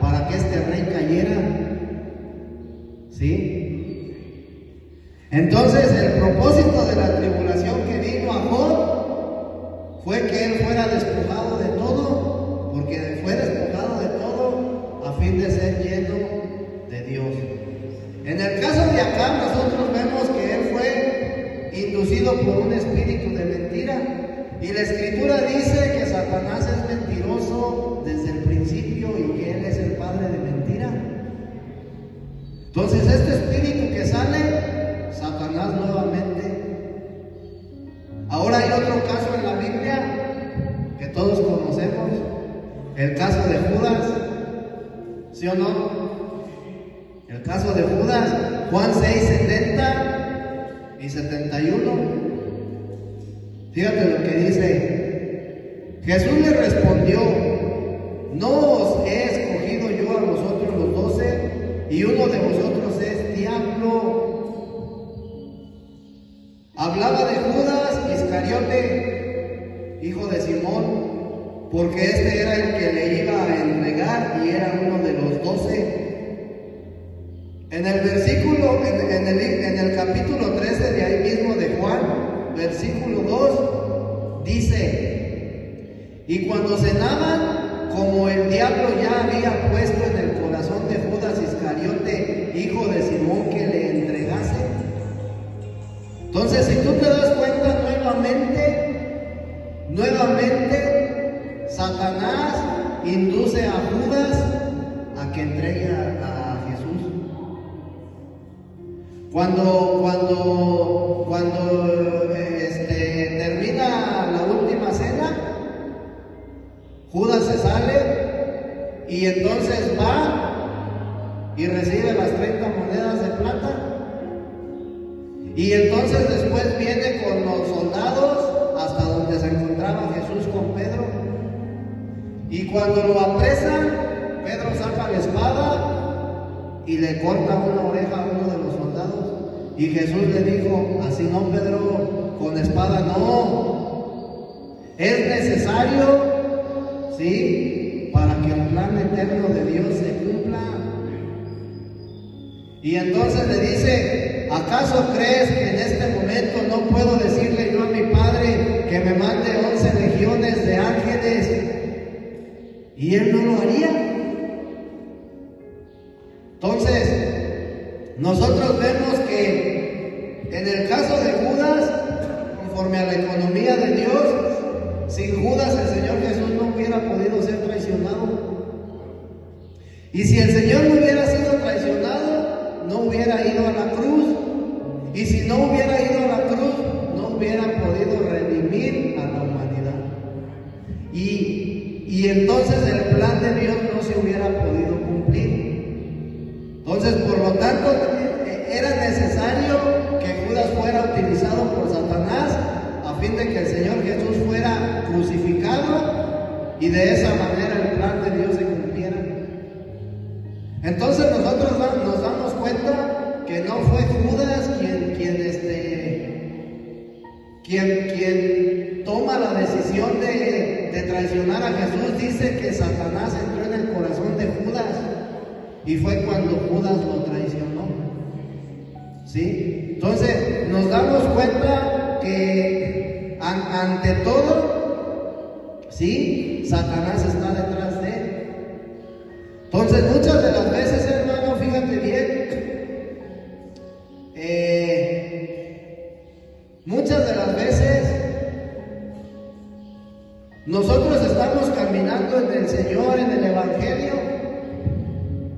para que este rey cayera, ¿sí? Entonces el propósito de la tribulación que vino a Job fue que él fuera despojado de todo, porque fue despojado de todo a fin de ser lleno de Dios. En el caso de Acab, nosotros vemos que él fue inducido por un espíritu de mentira, y la Escritura dice que Satanás es mentiroso desde el principio y que él es el padre de mentira. Entonces este espíritu que sale, Satanás nuevamente. Ahora hay otro caso en la Biblia que todos conocemos, el caso de Judas, ¿sí o no? El caso de Judas, Juan 6, 70 y 71. Fíjate lo que dice. Jesús le respondió, no os he escogido yo a vosotros los 12, y uno de vosotros es diablo. Hablaba de Judas Iscariote, hijo de Simón, porque este era el que le iba a entregar y era uno de los 12. En el versículo, en el capítulo 13 de ahí mismo de Juan, versículo 2, dice, y cuando cenaban, como el diablo ya había puesto en el corazón de Judas Iscariote, hijo de Simón, que le entregase. Entonces, si tú te das cuenta, nuevamente, Satanás induce a Judas a que entregue a Jesús. Cuando termina la última cena, Judas se sale y entonces va y recibe las 30 monedas de plata, y entonces después viene con los soldados hasta donde se encontraba Jesús con Pedro, y cuando lo apresan, Pedro saca la espada y le corta una oreja a uno de los soldados. Y Jesús le dijo, así no, Pedro, con espada no. Es necesario, ¿sí? Para que el plan eterno de Dios se cumpla. Y entonces le dice: ¿acaso crees que en este momento no puedo decirle yo a mi Padre que me mande 11 legiones de ángeles? Y Él no lo haría. Entonces, nosotros vemos que en el caso de Judas, conforme a la economía de Dios, sin Judas el Señor Jesús no hubiera podido ser traicionado. Y si el Señor no hubiera sido traicionado, no hubiera ido a la cruz. Y si no hubiera ido a la cruz, no hubiera podido redimir a la humanidad. Y entonces el plan de Dios no se hubiera podido cumplir. Entonces, por lo tanto, era necesario que Judas fuera utilizado por Satanás a fin de que el Señor Jesús fuera crucificado y de esa manera el plan de Dios se cumpliera. Entonces nosotros nos damos cuenta que no fue Judas quien toma la decisión de traicionar a Jesús. Dice que Satanás entró en el corazón de Judas y fue cuando Judas lo traicionó. ¿Sí? Entonces nos damos cuenta que ante todo, ¿sí?, Satanás está detrás de él. Entonces muchas de las veces, hermano, fíjate bien, muchas de las veces nosotros estamos caminando en el Señor, en el Evangelio,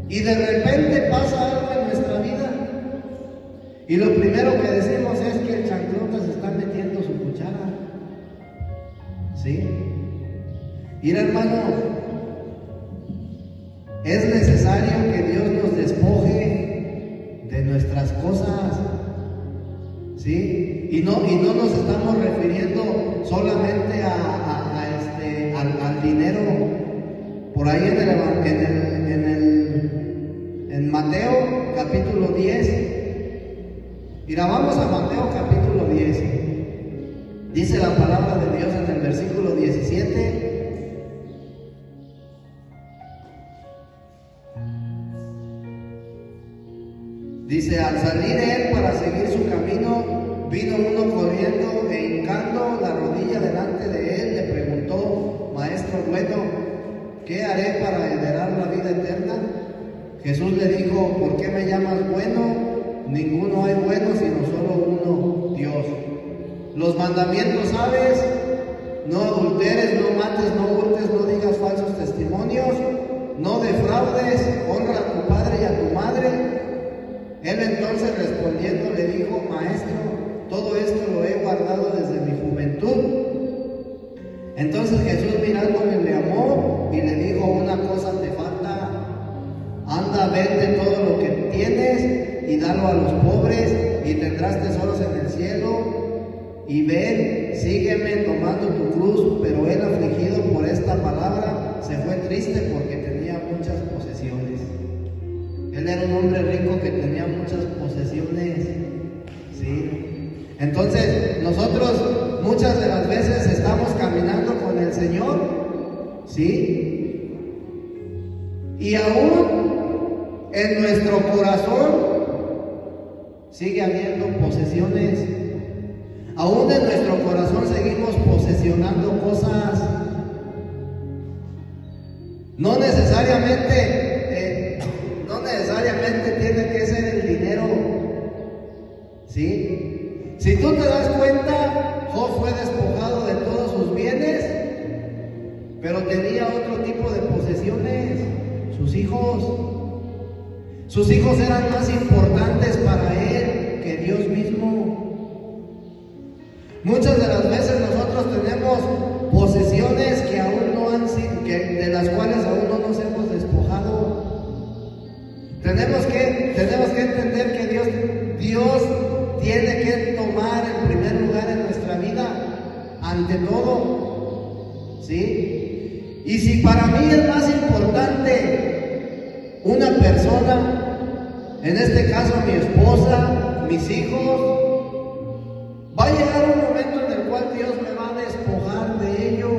y de repente pasa algo en nuestra vida y lo primero que decimos es que el chanclota se está metiendo su cuchara. ¿Sí? Mira, hermano, es necesario que Dios nos despoje de nuestras cosas. ¿Sí? Y no nos estamos refiriendo solamente al dinero. Por ahí en Mateo capítulo 10. Mira, vamos a Mateo capítulo 10. Dice la palabra de Dios en el versículo 17. Dice: al salir él para seguir su camino, vino uno corriendo e hincando la rodilla delante de él, le preguntó: Maestro bueno, ¿qué haré para heredar la vida eterna? Jesús le dijo: ¿por qué me llamas bueno? Ninguno hay bueno sino solo uno, Dios. Los mandamientos sabes: no adulteres, no mates, no hurtes, no digas falsos testimonios, no defraudes, honra a tu padre y a tu madre. Él entonces respondiendo le dijo: Maestro, todo esto lo he guardado desde mi juventud. Entonces Jesús mirándole le amó y le dijo: una cosa te falta, anda, vende todo lo que tienes y dalo a los pobres y tendrás tesoros en el cielo, y ven, sígueme tomando tu cruz. Pero él, afligido por esta palabra, se fue triste porque tenía muchas posesiones. Él era un hombre rico que tenía muchas posesiones. ¿Sí? Entonces nosotros muchas de las veces estamos caminando con el Señor, ¿sí? Y aún en nuestro corazón sigue habiendo posesiones. Aún en nuestro corazón seguimos posesionando cosas. No necesariamente tiene que ser el dinero. ¿Sí? Si tú te das cuenta, Job fue despojado de todos sus bienes, pero tenía otro tipo de posesiones: sus hijos. Sus hijos eran más importantes para él que Dios mismo. Muchas de las veces nosotros tenemos posesiones que aún no han sido, de las cuales aún no nos hemos despojado. Tenemos que entender que Dios tiene que tomar el primer lugar en nuestra vida ante todo. ¿Sí? Y si para mí es más importante una persona, en este caso mi esposa, mis hijos, va a llegar un momento en el cual Dios me va a despojar de ello.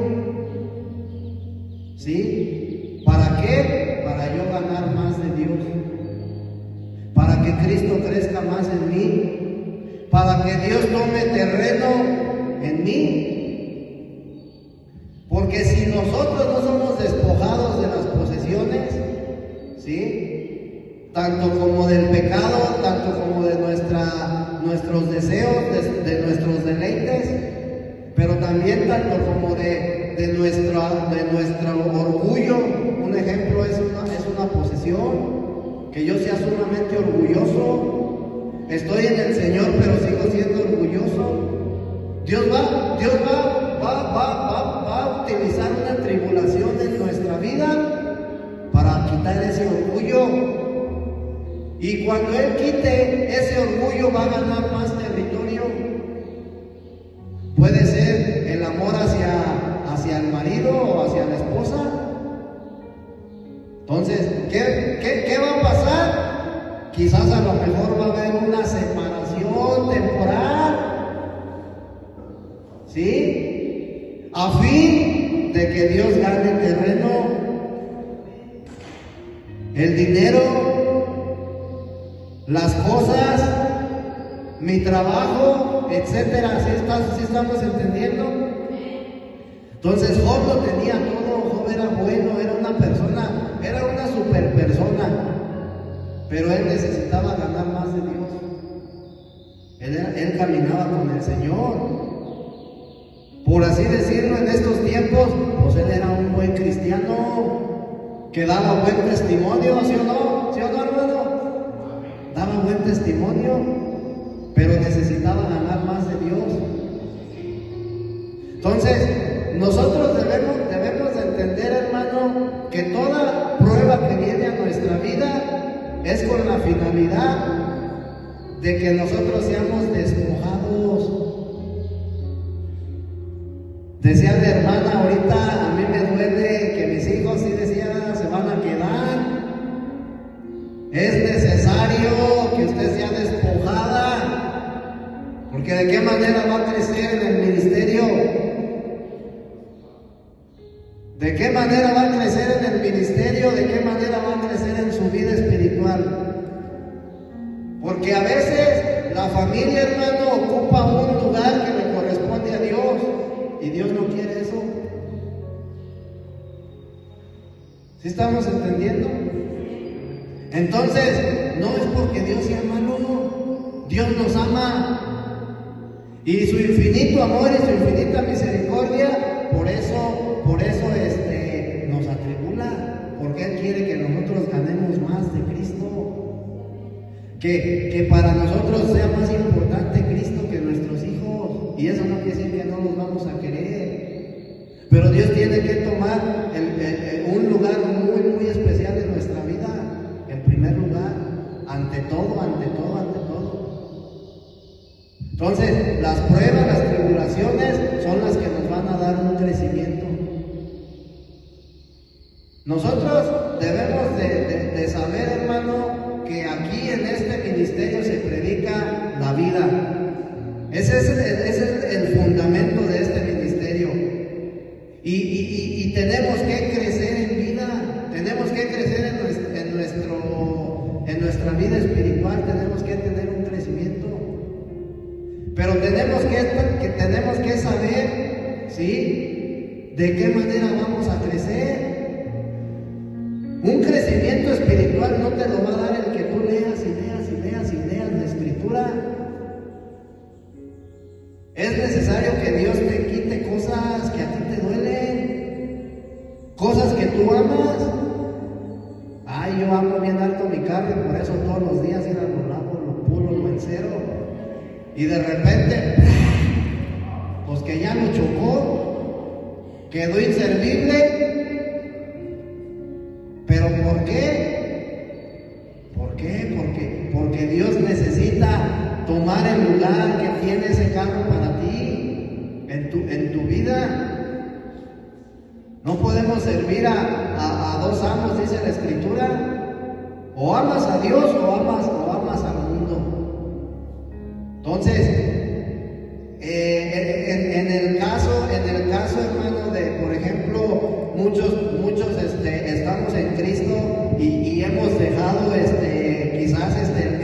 que Cristo crezca más en mí, para que Dios tome terreno en mí. Porque si nosotros no somos despojados de las posesiones, ¿sí?, tanto como del pecado, tanto como de nuestros deseos, de nuestros deleites, pero también tanto como de nuestro orgullo. Un ejemplo es una posesión. Que yo sea sumamente orgulloso. Estoy en el Señor, pero sigo siendo orgulloso. Dios va a utilizar una tribulación en nuestra vida para quitar ese orgullo. Y cuando Él quite ese orgullo, va a ganar más territorio. Puede ser el amor hacia el marido o hacia la esposa. Entonces, ¿qué va a pasar? Quizás a lo mejor va a haber una separación temporal, ¿sí?, a fin de que Dios gane terreno, el dinero, las cosas, mi trabajo, etcétera. ¿Sí estamos entendiendo? Entonces Job lo tenía todo. Job era bueno, era una persona, era una super persona, pero él necesitaba ganar más de Dios. Él caminaba con el Señor. Por así decirlo, en estos tiempos, pues él era un buen cristiano que daba buen testimonio, ¿sí o no? ¿Sí o no, hermano? Daba buen testimonio, pero necesitaba ganar más de Dios. Entonces, nosotros debemos de entender, hermano, que toda prueba que viene a nuestra vida es con la finalidad de que nosotros seamos despojados. Decía la hermana ahorita, a mí me duele que mis hijos, sí decía, se van a quedar. Es necesario que usted sea despojada, porque ¿de qué manera va a crecer en el ministerio? ¿De qué manera va a crecer en el ministerio? ¿De qué manera va a crecer en su vida espiritual? Porque a veces la familia, hermano, ocupa un lugar que le corresponde a Dios, y Dios no quiere eso. ¿Sí estamos entendiendo? Entonces, no es porque Dios sea malo, no. Dios nos ama, y su infinito amor y su infinita misericordia, por eso nos atribula, porque Él quiere que nosotros ganemos más de Cristo, que para nosotros sea más importante Cristo que nuestros hijos. Y eso no quiere decir que no los vamos a querer, pero Dios tiene que tomar un lugar muy, muy especial en nuestra vida, en primer lugar, ante todo. Entonces, las pruebas, las tribulaciones son las que nos van a dar un crecimiento. Nosotros debemos de saber, hermano, que aquí en este ministerio se predica la vida. Ese es el fundamento de este ministerio. Y tenemos que crecer en vida, tenemos que crecer en nuestra vida espiritual, tenemos que tener un crecimiento. Pero tenemos que saber, ¿sí?, de qué manera vamos a crecer. Un crecimiento espiritual no te lo va a dar el que tú leas la escritura. Es necesario que Dios te quite cosas que a ti te duelen, cosas que tú amas. Ay, yo amo bien alto mi carro y por eso todos los días ir a lo lavo, lo puro, lo encero. Y de repente, pues que ya lo chocó, quedó inservible. ¿Pero por qué? Porque Dios necesita tomar el lugar que tiene ese carro para ti, en tu vida. No podemos servir a dos amos, dice la Escritura. O amas a Dios o amas al mundo. Entonces, en el caso, hermano, de, por ejemplo, muchos estamos en Cristo y hemos dejado quizás el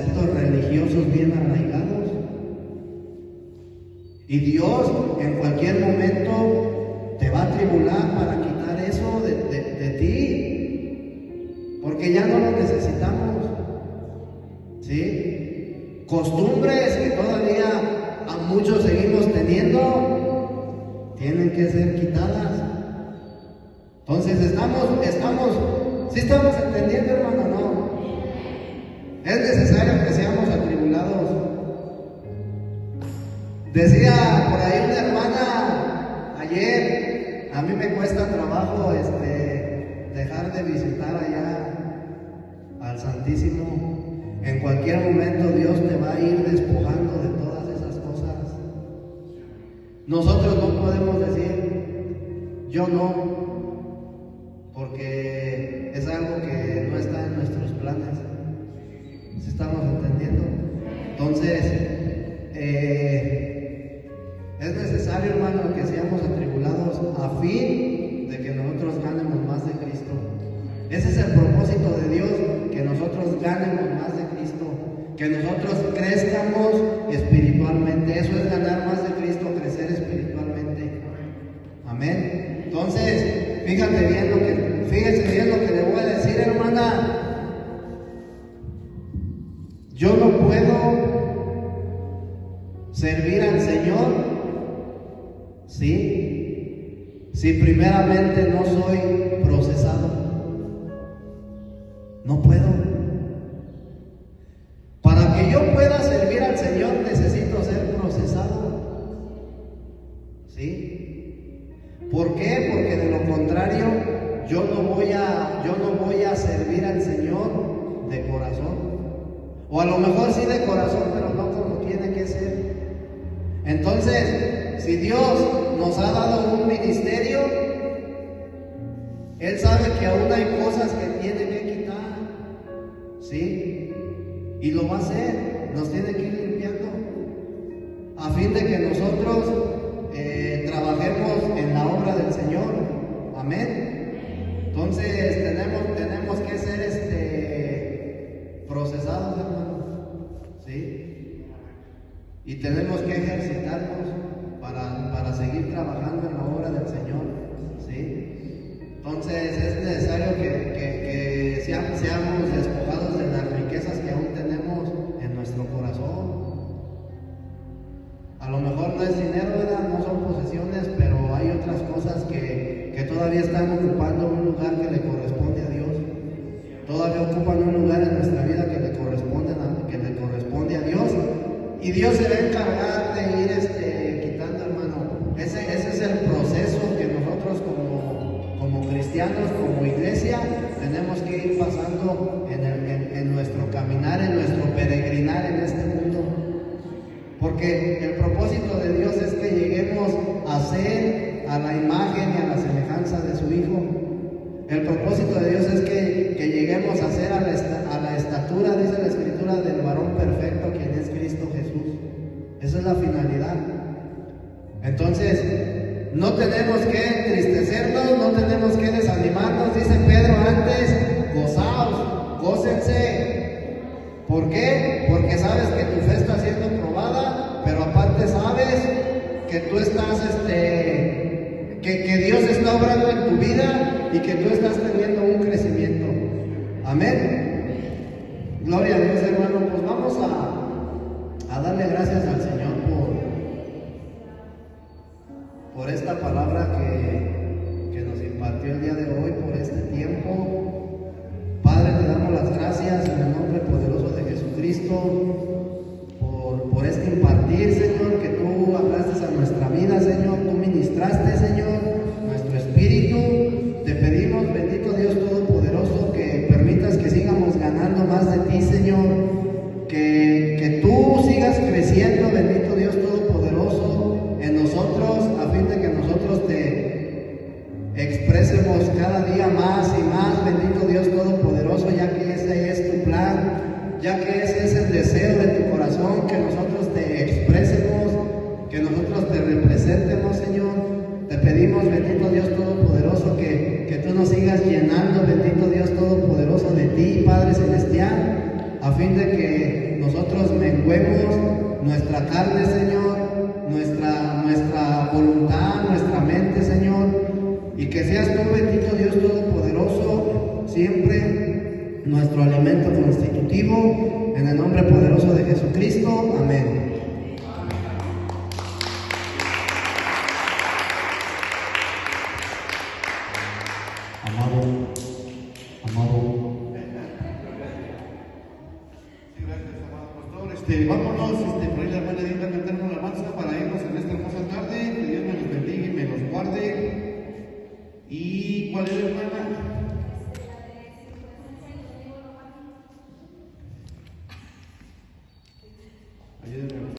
conceptos religiosos bien arraigados. Y Dios en cualquier momento te va a tribular para quitar eso de ti, porque ya no lo necesitamos, ¿sí? Costumbres que todavía a muchos seguimos teniendo, tienen que ser quitadas. Entonces ¿sí estamos entendiendo, hermano? No. Es necesario que seamos atribulados. Decía por ahí una hermana ayer, a mí me cuesta trabajo dejar de visitar allá al Santísimo. En cualquier momento Dios te va a ir despojando de todas esas cosas. Nosotros no podemos decir, yo no, porque es algo que no está en nuestros planes. ¿Sí estamos entendiendo? Entonces, es necesario, hermano, que seamos atribulados a fin de que nosotros ganemos más de Cristo. Ese es el propósito de Dios, que nosotros ganemos más de Cristo, que nosotros crezcamos espiritualmente. Eso es ganar más de Cristo, crecer espiritualmente. Amén. Entonces, fíjense bien lo que le voy a decir, hermana. Yo no puedo servir al Señor, ¿sí? Si primeramente no soy procesado. No puedo. Para que yo pueda servir al Señor necesito ser procesado, ¿sí? ¿Por qué? Porque de lo contrario yo no voy a servir al Señor de corazón. O a lo mejor sí de corazón, pero no como tiene que ser. Entonces, si Dios nos ha dado un ministerio, Él sabe que aún hay cosas que tiene que quitar, ¿sí? Y lo va a hacer, nos tiene que ir limpiando, a fin de que nosotros trabajemos en la obra del Señor. Amén. Entonces, tenemos que ser procesados, hermano, ¿sí? Y tenemos que ejercitarnos para seguir trabajando en la obra del Señor, ¿sí? Entonces es necesario que seamos despojados de las riquezas que aún tenemos en nuestro corazón. A lo mejor no es dinero, ¿verdad? No son posesiones, pero hay otras cosas que todavía están ocupando un lugar que le corresponde a Dios. Todavía ocupan un lugar en nuestra vida que le corresponde a Dios, y Dios se va a encargar de ir quitando, hermano. Ese es el proceso que nosotros como cristianos, como iglesia, tenemos que ir pasando en nuestro caminar, en nuestro peregrinar en este mundo, porque el propósito de Dios es que lleguemos a ser a la imagen y a la semejanza de su Hijo. El propósito de Dios es que lleguemos a ser a la estatura, dice la Escritura, del varón perfecto, quien es Cristo Jesús. Esa es la finalidad. Entonces, no tenemos que entristecernos, no tenemos que desanimarnos. Dice Pedro antes, gozaos, gócense. ¿Por qué? Porque sabes que tu fe está siendo probada, pero aparte sabes que tú estás, que Dios está obrando en tu vida y que tú estás teniendo un crecimiento. Amén. Gloria a Dios, hermano. Pues vamos a darle gracias al Señor por esta palabra que nos impartió el día de hoy, por este tiempo. Padre, te damos las gracias en el nombre poderoso de Jesucristo por este impartir, Señor, que tú hablaste a nuestra vida, Señor, tú ministraste, Señor, nuestro espíritu. Te pedimos, bendito Dios Todopoderoso, que permitas que sigamos ganando más de ti, Señor, que tú sigas creciendo, bendito Dios Todopoderoso, en nosotros, a fin de que nosotros te expresemos cada día más y más, bendito Dios Todopoderoso, ya que ese es tu plan, ya que ese es el deseo de tu corazón, que nosotros te expresemos, que nosotros te representemos, Señor. Te pedimos, bendito Dios Todopoderoso, que tú nos sigas llenando, bendito Dios Todopoderoso, de ti, Padre Celestial, a fin de que nosotros menguemos nuestra carne, Señor, nuestra voluntad, nuestra mente, Señor, y que seas tú, bendito Dios Todopoderoso, siempre nuestro alimento constitutivo, en el nombre poderoso de Jesucristo. Amén. Amado. Sí, gracias, amado pastor. Vámonos, por ahí la hermana Edith va a cantarnos la alabanza para irnos en esta hermosa tarde. Que Dios me los bendiga y me los guarde.